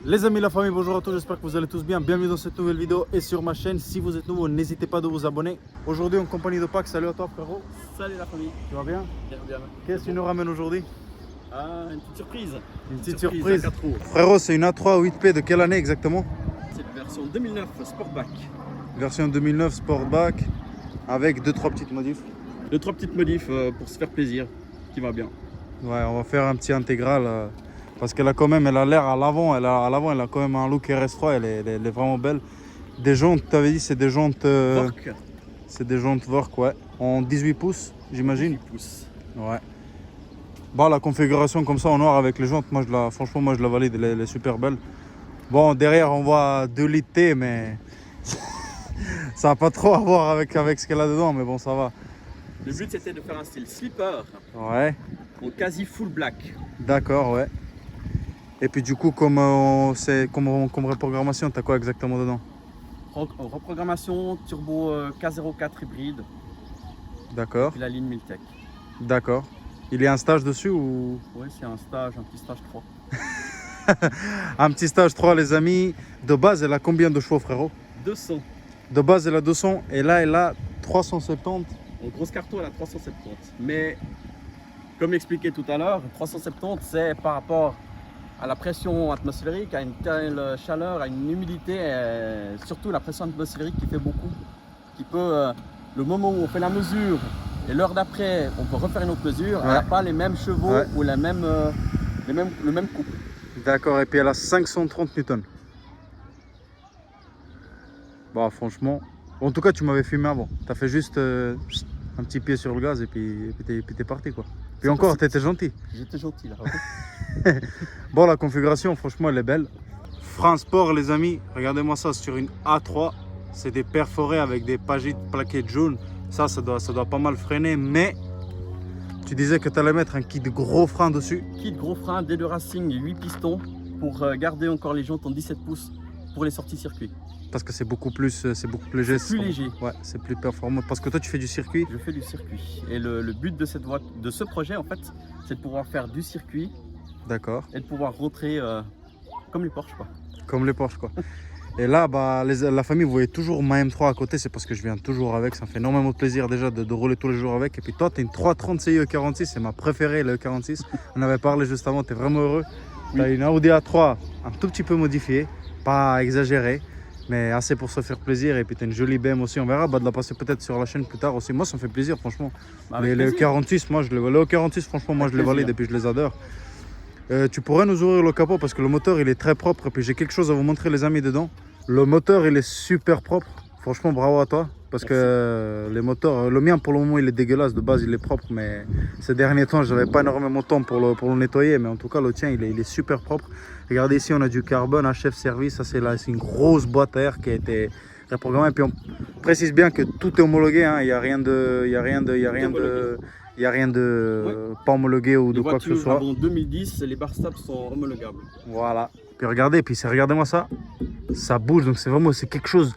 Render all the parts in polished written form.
Les amis, la famille, bonjour à tous, j'espère que vous allez tous bien. Bienvenue dans cette nouvelle vidéo et sur ma chaîne. Si vous êtes nouveau, n'hésitez pas de vous abonner. Aujourd'hui en compagnie de Pac, salut à toi frérot. Salut la famille. Tu vas bien? Bien. Qu'est-ce que tu nous ramènes aujourd'hui? Une petite surprise. Une petite surprise. à 4 roues. Frérot, c'est une A3 8P de quelle année exactement? C'est la version 2009 Sportback. Version 2009 Sportback avec 2-3 petites modifs. 2-3 petites modifs pour se faire plaisir, qui va bien. Ouais, on va faire un petit intégral parce qu'elle a quand même, elle a l'air à l'avant, elle a quand même un look RS3, elle est vraiment belle. Des jantes, tu avais dit, c'est des jantes Vork, c'est des jantes Vork, ouais, en 18 pouces, j'imagine. 18 pouces. Ouais. Bah, la configuration comme ça en noir avec les jantes, franchement, moi je la valide, elle est super belle. Bon, derrière on voit 2 litres T, mais ça n'a pas trop à voir avec ce qu'elle a dedans, mais bon, ça va. Le but c'était de faire un style slipper Ouais, en quasi full black. d'accord, ouais. Et puis du coup, comme reprogrammation, t'as quoi exactement dedans? Reprogrammation turbo K04 hybride D'accord, et la ligne Miltech. d'accord. Il y a un stage dessus ou? Oui, c'est un petit stage 3. Un petit stage 3 les amis. De base, elle a combien de chevaux frérot? 200. De base, elle a 200 et là, elle a 370. En grosse carton, elle a 370. Mais comme expliqué tout à l'heure, 370 c'est par rapport à la pression atmosphérique, à une telle chaleur, à une humidité, et surtout la pression atmosphérique qui fait beaucoup, qui peut, le moment où on fait la mesure et l'heure d'après, on peut refaire une autre mesure, elle n'a pas les mêmes chevaux ou le même couple. D'accord, et puis elle a 530 newtons. Bah franchement, en tout cas tu m'avais filmé avant. T'as fait juste un petit pied sur le gaz et puis t'es parti quoi. Puis encore, t'étais gentil. J'étais gentil là. Bon, la configuration, franchement, elle est belle. Frein sport, les amis, regardez-moi ça sur une A3. C'est des perforés avec des pagites plaquettes jaunes. Ça doit pas mal freiner, mais tu disais que tu allais mettre un kit de gros frein dessus. Kit gros frein, D2 Racing, 8 pistons pour garder encore les jantes en 17 pouces pour les sorties circuit. Parce que c'est beaucoup plus léger. C'est plus léger. Ouais, c'est plus performant. Parce que toi, tu fais du circuit. Je fais du circuit. Et le but de ce projet, en fait, c'est de pouvoir faire du circuit. D'accord. Et de pouvoir rentrer comme les Porsche, quoi. Comme les Porsche, quoi. Et là, bah, la famille, vous voyez toujours ma M3 à côté, c'est parce que je viens toujours avec. Ça me fait énormément de plaisir déjà de rouler tous les jours avec. Et puis toi, tu as une 330 Ci E46, c'est ma préférée, le E46. On avait parlé juste avant, tu es vraiment heureux. Tu as une Audi A3 un tout petit peu modifiée, pas exagérée, mais assez pour se faire plaisir. Et puis tu as une jolie BM aussi, on verra de la passer peut-être sur la chaîne plus tard aussi. Moi, ça me fait plaisir, franchement. Mais les E46, moi, les E46, franchement, moi, je les valide et puis je les adore. Tu pourrais nous ouvrir le capot parce que le moteur il est très propre et puis j'ai quelque chose à vous montrer les amis dedans. Le moteur il est super propre, franchement bravo à toi parce que les moteurs, le mien pour le moment il est dégueulasse, de base il est propre mais ces derniers temps j'avais pas énormément de temps pour le nettoyer, mais en tout cas le tien il est super propre. Regardez ici on a du carbone HF Service, ça c'est une grosse boîte à air qui a été reprogrammée et puis on précise bien que tout est homologué, hein. Il n'y a rien de pas homologué ou de quoi que ce soit. Avant 2010, les barres stables sont homologables. Voilà. Puis regardez, regardez-moi ça. Ça bouge, donc c'est quelque chose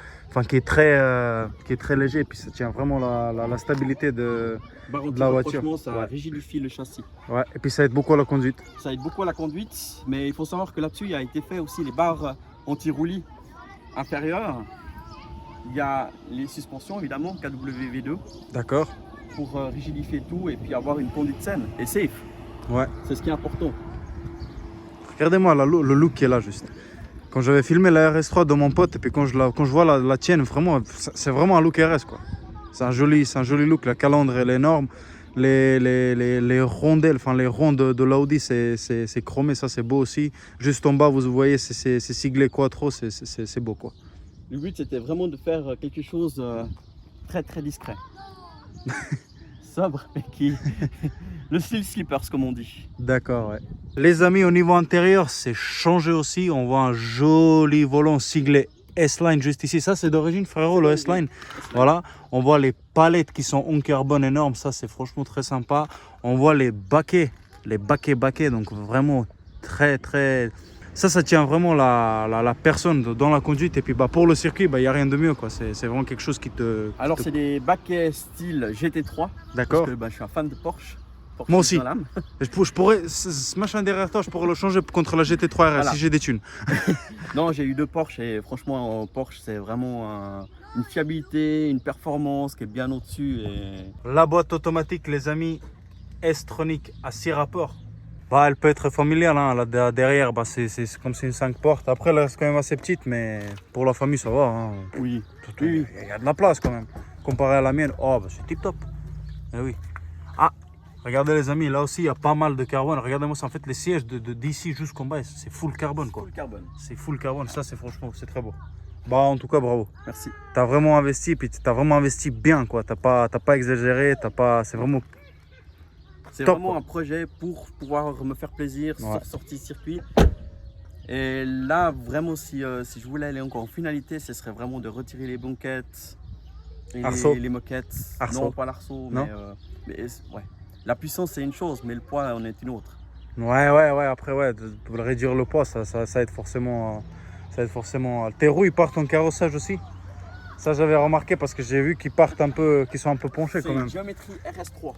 qui est très léger. Et puis ça tient vraiment la stabilité de la voiture. Franchement, ça rigidifie le châssis. Ouais. Et puis ça aide beaucoup à la conduite. Ça aide beaucoup à la conduite, mais il faut savoir que là-dessus, il a été fait aussi les barres anti-roulis inférieures. Il y a les suspensions, évidemment, KWV2. D'accord. Pour rigidifier tout et puis avoir une conduite saine et safe. Ouais. C'est ce qui est important. Regardez-moi le look qui est là juste. Quand j'avais filmé la RS3 de mon pote et puis quand je vois la tienne, vraiment, c'est vraiment un look RS quoi. C'est un joli look. La calandre elle est énorme. Les rondelles, les ronds de l'Audi c'est chromé, ça c'est beau aussi. Juste en bas vous voyez c'est siglé Quattro, c'est beau quoi. Le but c'était vraiment de faire quelque chose très très discret. Sobre et le style slippers comme on dit. D'accord, ouais. Les amis, au niveau intérieur, c'est changé aussi. On voit un joli volant siglé S-Line juste ici. Ça, c'est d'origine, frérot, le S-Line. Voilà. On voit les palettes qui sont en carbone énormes. Ça, c'est franchement très sympa. On voit les baquets, donc vraiment très, très... Ça tient vraiment la personne dans la conduite. Et puis pour le circuit, il n'y a rien de mieux, quoi. C'est vraiment quelque chose qui te... Alors, c'est des baquets style GT3. D'accord. Parce que je suis un fan de Porsche. Porsche Moi aussi. dans l'âme. Je pourrais, ce machin derrière toi, je pourrais le changer contre la GT3 RS Voilà. si j'ai des thunes. Non, j'ai eu 2 Porsche et franchement, Porsche, c'est vraiment une fiabilité, une performance qui est bien au-dessus. Et... La boîte automatique, les amis, S-Tronic à 6 rapports. Bah, elle peut être familiale, hein. Là, derrière, bah, c'est comme c'est une 5 portes. Après, elle reste quand même assez petite, mais pour la famille, ça va. Hein. Oui. Il y a de la place quand même. Comparé à la mienne, oh, bah, c'est tip top. Eh oui. Ah, regardez les amis, là aussi, il y a pas mal de carbone. Regardez-moi ça, en fait, les sièges d'ici jusqu'en bas, c'est full carbone, quoi. Full carbone. C'est full carbone, ça, c'est franchement, c'est très beau. Bah, en tout cas, bravo. Merci. T'as vraiment investi, puis t'as vraiment investi bien, quoi. T'as pas exagéré, c'est vraiment... C'est top, vraiment quoi. un projet pour pouvoir me faire plaisir, Ouais. sortie circuit. Et là, vraiment, si je voulais aller encore en finalité, ce serait vraiment de retirer les banquettes et Arceau. les moquettes. Arceau. Non, pas l'arceau, Non. mais ouais. La puissance, c'est une chose, mais le poids en est une autre. Ouais, après, ouais, pour réduire le poids, ça aide forcément. Ça aide forcément. Tes roues, ils partent en carrossage aussi. Ça, j'avais remarqué parce que j'ai vu qu'ils partent un peu, qu'ils sont un peu penchés C'est quand une même. géométrie RS3.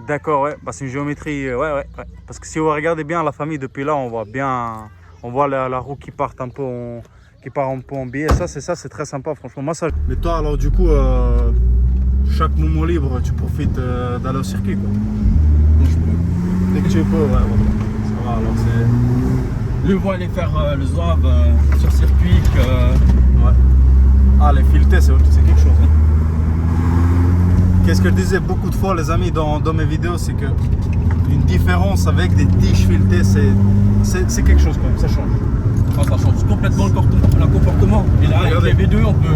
D'accord, ouais, bah, c'est une géométrie, ouais. Parce que si vous regardez bien la famille depuis là, on voit bien, on voit la roue qui part un peu en biais. Ça, c'est très sympa, franchement. Moi, ça. Mais toi, alors, du coup, chaque moment libre, tu profites d'aller au circuit, quoi. Dès que tu peux, ouais, ça va. Alors, c'est. Le voit aller faire le Zouave sur circuit. Ouais. Ah, les filetés, c'est quelque chose. Hein. Qu'est-ce que je disais beaucoup de fois, les amis, dans mes vidéos, c'est que une différence avec des tiges filetées, c'est quelque chose quand même, ça change. Ah, ça change complètement le comportement. Et là, Regardez. avec les V2, on peut.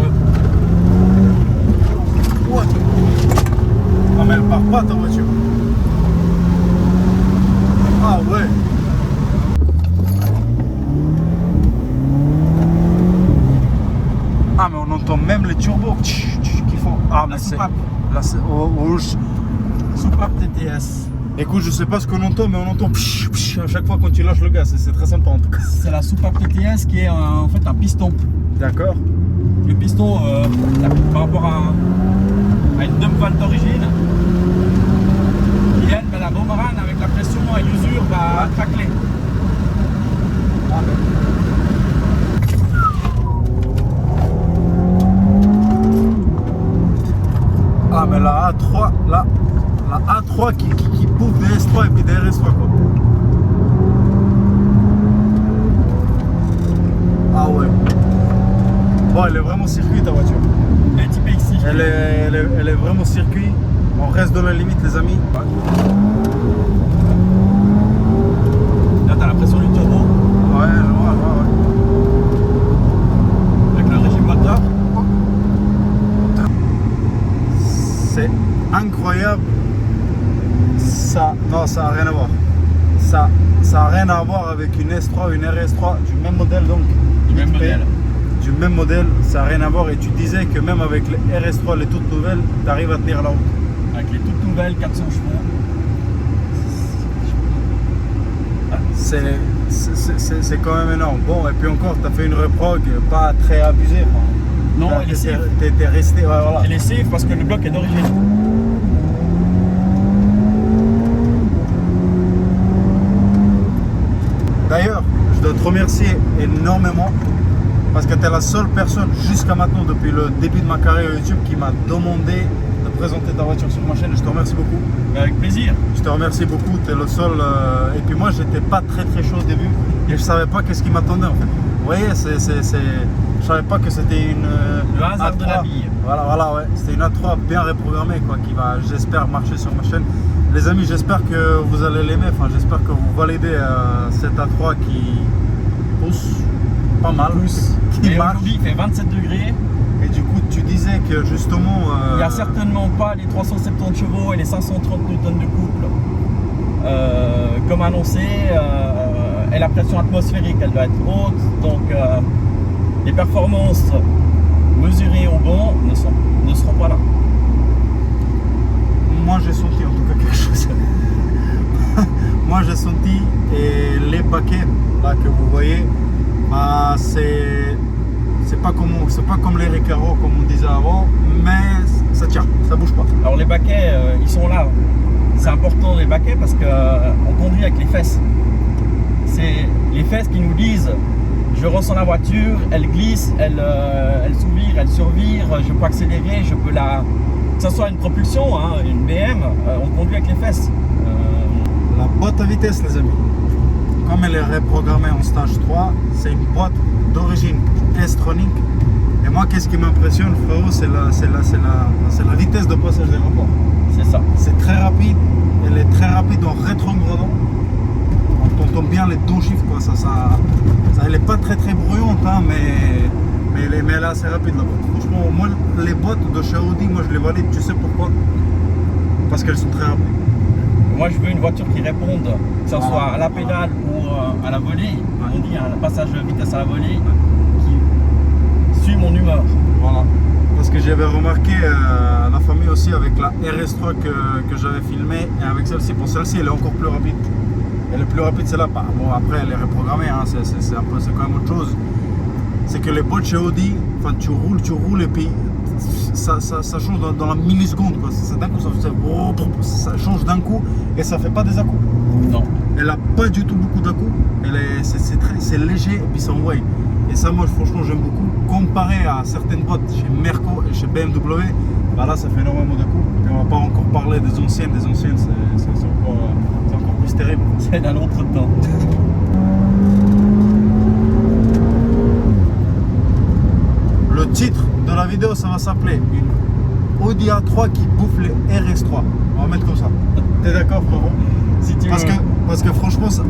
Ouais. Ah, mais elle part pas ta voiture. Ah ouais. Ah, mais on entend même les turbos qui font. Ah, mais c'est. Là, c'est. Soupape TTS. Écoute, je sais pas ce qu'on entend, mais on entend à chaque fois quand tu lâches le gaz. C'est très sympa en tout cas. C'est la soupape TTS qui est en fait un piston. D'accord. Le piston, par rapport à une dump valve d'origine, il aide la boomerang avec la pression et l'usure va craquer. Ah, mais la A3, la A3 qui bouffe des S3 et puis des RS3 quoi. Ah ouais. Bon, elle est vraiment circuit ta voiture. Elle est typée X6. Elle est vraiment circuit. On reste dans la limite les amis. Là, tu as la pression du turbo Ouais, je vois, ouais. avec le régime moteur. C'est incroyable. Ça n'a rien à voir. Ça a rien à voir avec une S3 ou une RS3 du même modèle donc. Du même modèle. Du même modèle, ça n'a rien à voir. Et tu disais que même avec les RS3, les toutes nouvelles, tu arrives à tenir la route. Avec les toutes nouvelles 400 chevaux. C'est quand même énorme. Bon, et puis encore, tu as fait une reprog pas très abusée. Non, elle est safe. T'es resté, ouais, voilà. Elle est safe parce que le bloc est d'origine. D'ailleurs, je dois te remercier énormément parce que tu es la seule personne jusqu'à maintenant, depuis le début de ma carrière YouTube, qui m'a demandé de présenter ta voiture sur ma chaîne. Je te remercie beaucoup. Mais avec plaisir. Je te remercie beaucoup, tu es le seul. Et puis moi, j'étais pas très chaud au début et je savais pas qu'est-ce qui m'attendait en fait. Vous voyez, je savais pas que c'était une Le hasard A3. de la vie. Voilà, ouais. C'était une A3 bien reprogrammée, quoi, qui va, j'espère, marcher sur ma chaîne. Les amis, j'espère que vous allez l'aimer. Enfin, j'espère que vous validez cette A3 qui pousse pas mal, qui Et marche. aujourd'hui, il fait 27 degrés. Et du coup, tu disais que justement. Il n'y a certainement pas les 370 chevaux et les 530 Newton de couple. Comme annoncé, et la pression atmosphérique, elle doit être haute. Donc, les performances mesurées au banc ne seront pas là. Moi, j'ai senti en tout cas quelque chose. Moi, j'ai senti, et les paquets là que vous voyez, bah, c'est pas comme les Recaro comme on disait avant, mais ça tient, ça bouge pas. Alors les baquets, ils sont là. c'est important les baquets parce qu'on conduit avec les fesses. C'est les fesses qui nous disent je ressens la voiture, elle glisse, elle s'ouvre, elle survire, je peux accélérer, je peux la... Que ce soit une propulsion, hein, une BM, on conduit avec les fesses. La boîte à vitesse, les amis, comme elle est reprogrammée en stage 3, c'est une boîte d'origine S-Tronic. Et moi, qu'est-ce qui m'impressionne, frérot, c'est la vitesse de passage des rapports. C'est ça. C'est très rapide, elle est très rapide en rétrogradant. On entend bien les downshift, quoi. Elle est pas très bruyante, hein, mais elle est assez rapide là-bas. Franchement, moi, les boîtes de chez Audi, moi je les valide, tu sais pourquoi? Parce qu'elles sont très rapides. Moi, je veux une voiture qui réponde, que ce soit à la pédale ou à la volée. On dit un passage de vitesse à la volée qui suit mon humeur. Voilà. Parce que j'avais remarqué la famille aussi avec la RS3 que j'avais filmée et avec celle-ci. Pour celle-ci, elle est encore plus rapide. Elle est plus rapide, celle-là. Bon, après, elle est reprogrammée, hein, c'est quand même autre chose. C'est que les boîtes chez Audi, enfin, tu roules et puis ça change dans la milliseconde. D'un coup, ça change d'un coup et ça fait pas des à-coups. Non. Elle a pas du tout beaucoup d'à-coups. C'est léger et puis c'est en way. Et ça, moi, franchement, j'aime beaucoup. Comparé à certaines boîtes chez Merco et chez BMW, bah là, ça fait énormément d'à-coups. Et on va pas encore parler des anciennes. C'est encore plus terrible. C'est d'un autre temps. Le titre de la vidéo, ça va s'appeler une Audi A3 qui bouffe les RS3. On va mettre comme ça. T'es d'accord, frérot? Si tu parce que franchement, ça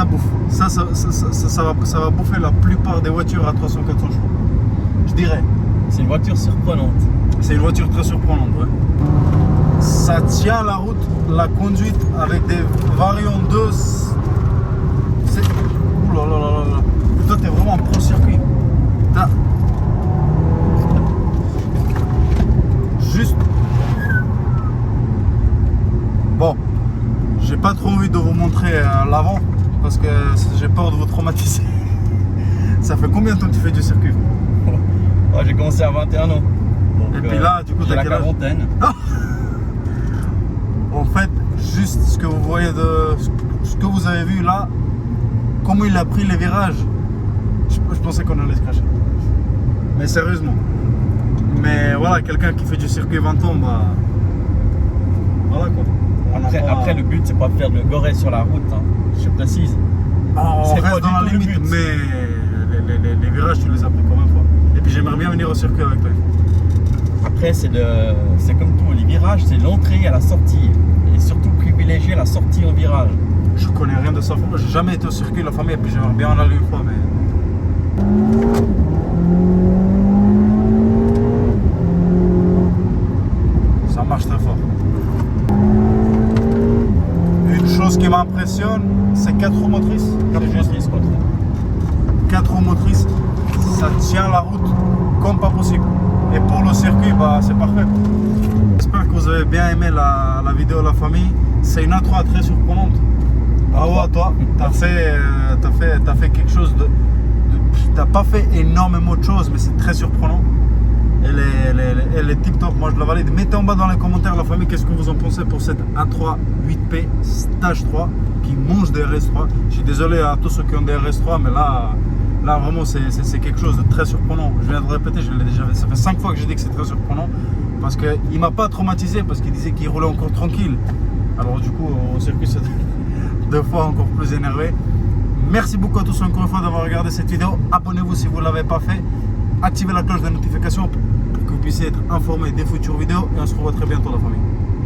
bouffe. Ça va bouffer la plupart des voitures à 300-400 chevaux. Je dirais. C'est une voiture surprenante. C'est une voiture très surprenante, ouais. Ça tient la route, la conduite avec des variants 2. C'est... Ouh là là là là. Toi, t'es vraiment en pro-circuit. Juste. Bon, j'ai pas trop envie de vous montrer l'avant parce que j'ai peur de vous traumatiser. Ça fait combien de temps que tu fais du circuit? Ouais, j'ai commencé à 21 ans. Donc, et puis là, du coup, j'ai t'as la quel âge? quarantaine. En fait, juste ce que vous voyez ce que vous avez vu là, comment il a pris les virages, je pensais qu'on allait se cracher. Mais sérieusement. Mais voilà, quelqu'un qui fait du circuit 20 ans, bah. Voilà quoi. Après, le but, c'est pas de faire de gorée sur la route, hein. Je précise. On C'est reste pas dans du la tout le limite, but. mais les virages, tu les as pris combien de fois? Et puis j'aimerais bien venir au circuit avec toi. Après, c'est comme tout. Les virages, c'est l'entrée à la sortie. Et surtout privilégier la sortie en virage. Je connais rien de ça. J'ai jamais été au circuit, la famille, et puis j'aimerais bien en aller une fois, mais. Ça marche très fort. Une chose qui m'impressionne, c'est 4 roues motrices. 4 roues motrices, ça tient la route comme pas possible. Et pour le circuit, bah, c'est parfait. J'espère que vous avez bien aimé la vidéo de la famille. C'est une A3 très surprenante. Bravo à toi. T'as fait quelque chose t'as pas fait énormément de choses, mais c'est très surprenant. Elle est tip top, moi je la valide. Mettez en bas dans les commentaires la famille qu'est-ce que vous en pensez pour cette A3 8P stage 3 qui mange des RS3. Je suis désolé à tous ceux qui ont des RS3, mais là vraiment c'est quelque chose de très surprenant. Je viens de répéter, je l'ai déjà fait. Ça fait 5 fois que j'ai dit que c'est très surprenant parce qu'il m'a pas traumatisé parce qu'il disait qu'il roulait encore tranquille. Alors du coup au circuit c'est 2 fois encore plus énervé. Merci beaucoup à tous encore une fois d'avoir regardé cette vidéo. Abonnez-vous si vous ne l'avez pas fait. Activez la cloche de notification pour que vous puissiez être informé des futures vidéos. Et on se revoit très bientôt la famille.